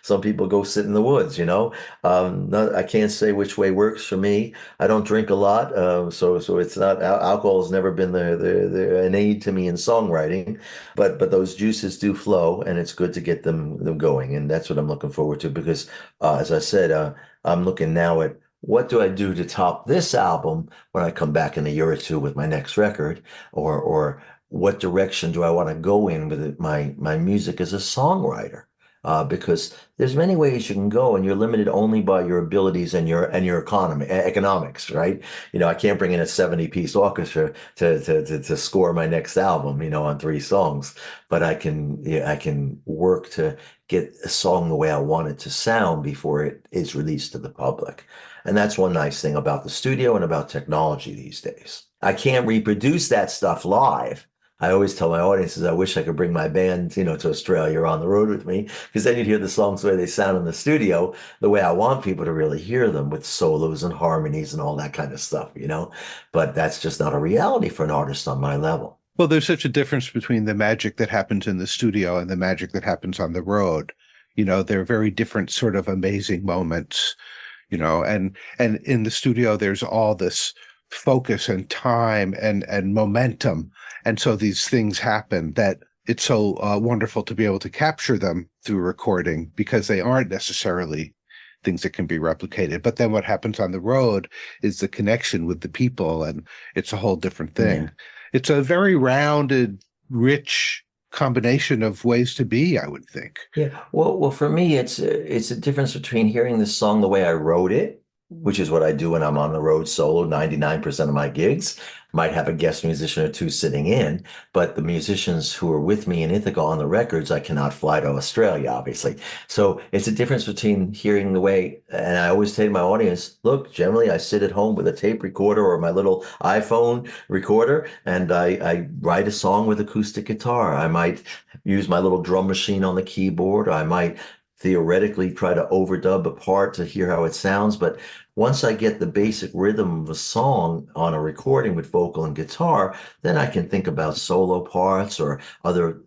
Some people go sit in the woods. I can't say which way works for me. I don't drink a lot, so it's not alcohol has never been an aid to me in songwriting, but those juices do flow, and it's good to get them going, and that's what I'm looking forward to because, as I said, I'm looking now at what do I do to top this album when I come back in a year or two with my next record, or what direction do I want to go in with my music as a songwriter? Because there's many ways you can go, and you're limited only by your abilities and your economics, right? I can't bring in a 70-piece orchestra to score my next album, on 3 songs, but I can work to get a song the way I want it to sound before it is released to the public. And that's one nice thing about the studio and about technology these days. I can't reproduce that stuff live. I always tell my audiences I wish I could bring my band, to Australia or on the road with me, because then you'd hear the songs the way they sound in the studio, the way I want people to really hear them with solos and harmonies and all that kind of stuff. But that's just not a reality for an artist on my level. Well, there's such a difference between the magic that happens in the studio and the magic that happens on the road. They're very different sort of amazing moments, and in the studio, there's all this focus and time and momentum. And so these things happen that it's so wonderful to be able to capture them through recording because they aren't necessarily things that can be replicated. But then what happens on the road is the connection with the people, and it's a whole different thing. Yeah. It's a very rounded, rich combination of ways to be, I would think. Yeah. Well, for me, it's a difference between hearing this song the way I wrote it, which is what I do when I'm on the road solo. 99% of my gigs might have a guest musician or two sitting in, but the musicians who are with me in Ithaca on the records, I cannot fly to Australia, obviously. So it's a difference between hearing the way, and I always say to my audience, look, generally I sit at home with a tape recorder or my little iPhone recorder, and I write a song with acoustic guitar. I might use my little drum machine on the keyboard. I might theoretically try to overdub a part to hear how it sounds, but once I get the basic rhythm of a song on a recording with vocal and guitar, then I can think about solo parts or other,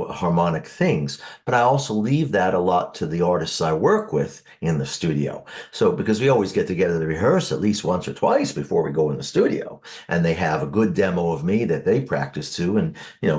harmonic things. But I also leave that a lot to the artists I work with in the studio. So because we always get together to rehearse at least once or twice before we go in the studio, and they have a good demo of me that they practice to and,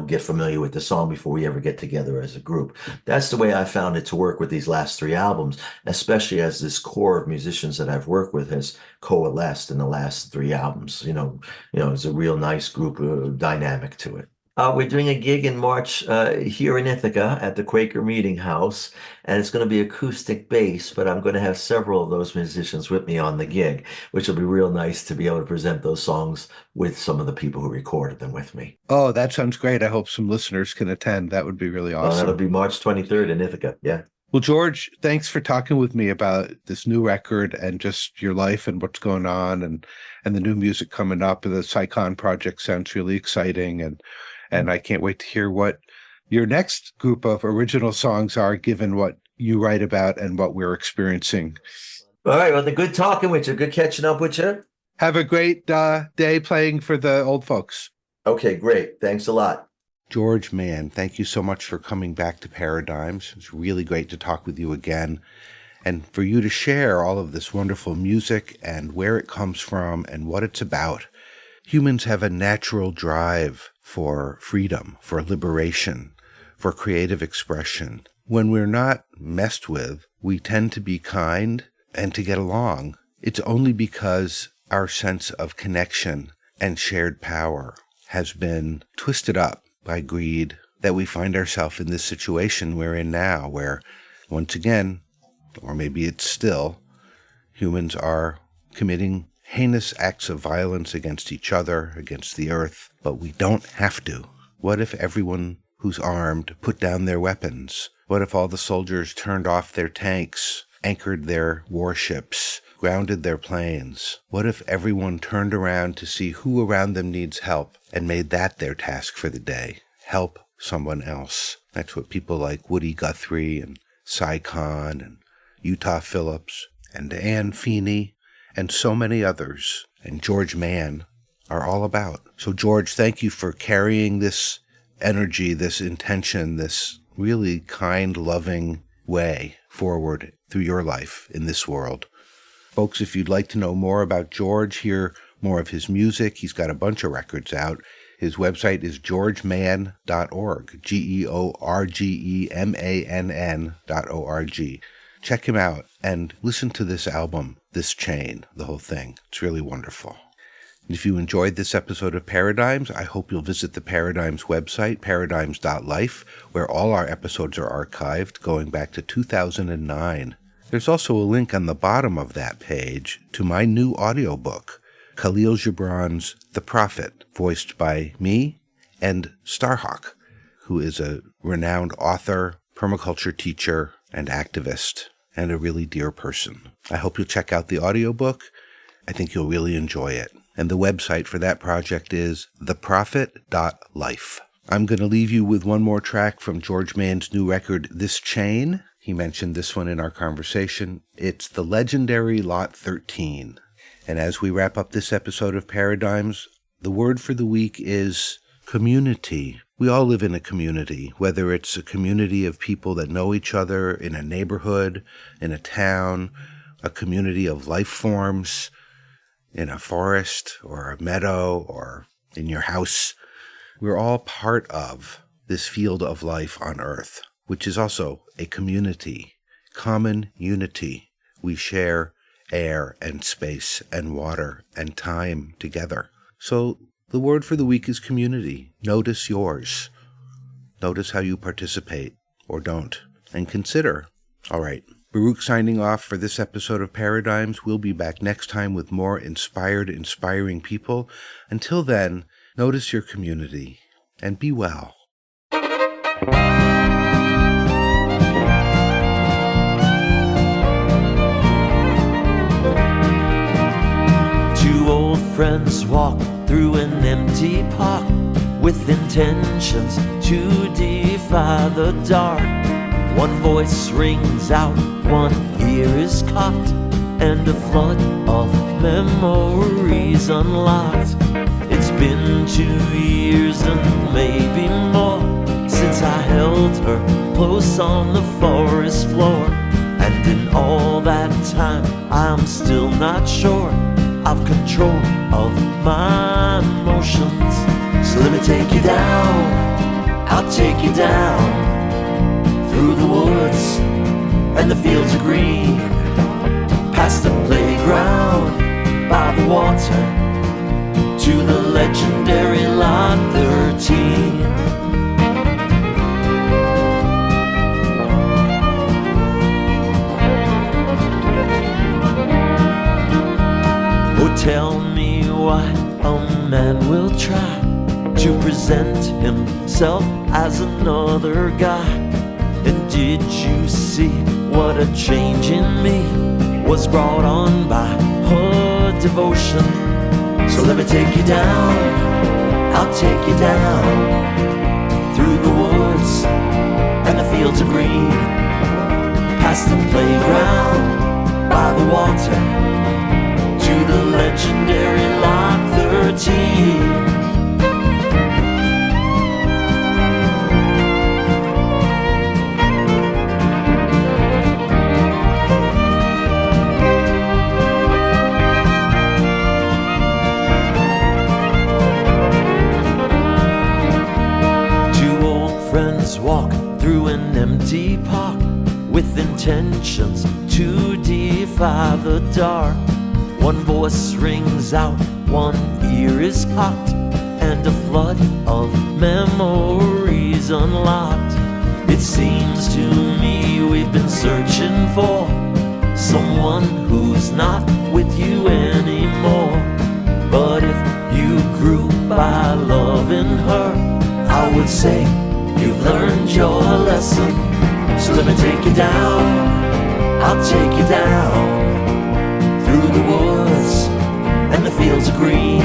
get familiar with the song before we ever get together as a group. That's the way I found it to work with these last 3 albums, especially as this core of musicians that I've worked with has coalesced in the last 3 albums. It's a real nice group dynamic to it. We're doing a gig in March here in Ithaca at the Quaker Meeting House, and it's going to be acoustic bass, but I'm going to have several of those musicians with me on the gig, which will be real nice to be able to present those songs with some of the people who recorded them with me. Oh, that sounds great. I hope some listeners can attend. That would be really awesome. That'll be March 23rd in Ithaca, yeah. Well, George, thanks for talking with me about this new record and just your life and what's going on and the new music coming up. The Psychon project sounds really exciting, and I can't wait to hear what your next group of original songs are, given what you write about and what we're experiencing. All right, well, good talking with you. Good catching up with you. Have a great day playing for the old folks. Okay, great. Thanks a lot. George Mann, thank you so much for coming back to Paradigms. It's really great to talk with you again and for you to share all of this wonderful music and where it comes from and what it's about. Humans have a natural drive for freedom, for liberation, for creative expression. When we're not messed with, we tend to be kind and to get along. It's only because our sense of connection and shared power has been twisted up by greed that we find ourselves in this situation we're in now, where once again, or maybe it's still, humans are committing heinous acts of violence against each other, against the earth, but we don't have to. What if everyone who's armed put down their weapons? What if all the soldiers turned off their tanks, anchored their warships, grounded their planes? What if everyone turned around to see who around them needs help and made that their task for the day? Help someone else. That's what people like Woody Guthrie and Cy Khan and Utah Phillips and Anne Feeney and so many others and George Mann are all about. So, George, thank you for carrying this energy, this intention, this really kind, loving way forward through your life in this world. Folks, if you'd like to know more about George, hear more of his music, he's got a bunch of records out. His website is georgemann.org, GeorgeMann.org. Check him out and listen to this album, This Chain, the whole thing. It's really wonderful. And if you enjoyed this episode of Paradigms, I hope you'll visit the Paradigms website, paradigms.life, where all our episodes are archived going back to 2009. There's also a link on the bottom of that page to my new audiobook, Khalil Gibran's The Prophet, voiced by me and Starhawk, who is a renowned author, permaculture teacher, and activist, and a really dear person. I hope you'll check out the audiobook. I think you'll really enjoy it. And the website for that project is theprophet.life. I'm going to leave you with one more track from George Mann's new record, This Chain. He mentioned this one in our conversation. It's the legendary Lot 13. And as we wrap up this episode of Paradigms, the word for the week is community. We all live in a community, whether it's a community of people that know each other in a neighborhood, in a town, a community of life forms, in a forest or a meadow or in your house. We're all part of this field of life on Earth, which is also a community, common unity. We share air and space and water and time together. So the word for the week is community. Notice yours. Notice how you participate or don't. And consider. All right. Baruch signing off for this episode of Paradigms. We'll be back next time with more inspiring people. Until then, notice your community and be well. Two old friends walk through an empty park with intentions to defy the dark. One voice rings out, one ear is cocked, and a flood of memories unlocked. It's been 2 years and maybe more since I held her close on the forest floor. And in all that time, I'm still not sure of control of my emotions. So let me take you down, I'll take you down through the woods and the fields of green, past the playground by the water, to the legendary Lot 13. Oh, tell me why a man will try to present himself as another guy. And did you see what a change in me was brought on by her devotion? So let me take you down, I'll take you down through the woods and the fields of green, past the playground by the water, to the legendary Lot 13. Walk through an empty park with intentions to defy the dark. One voice rings out, one ear is cocked, and a flood of memories unlocked. It seems to me we've been searching for someone who's not with you anymore. But if you grew by loving her, I would say you've learned your lesson. So let me take you down, I'll take you down through the woods and the fields of green,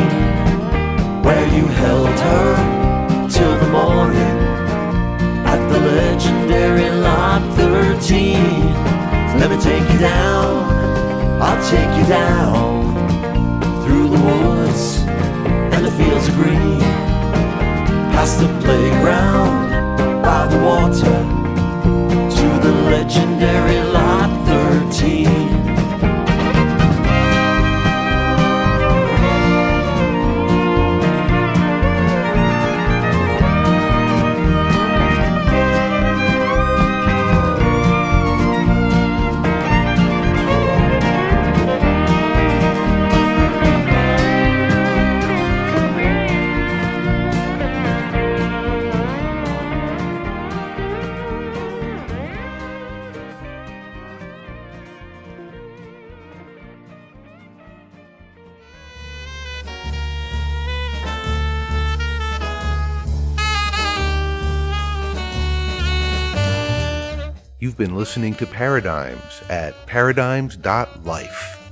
where you held her till the morning at the legendary Lot 13. Let me take you down, I'll take you down through the woods and fields of green, past the playground by the water, to the legendary Lot 13. You've been listening to Paradigms at paradigms.life.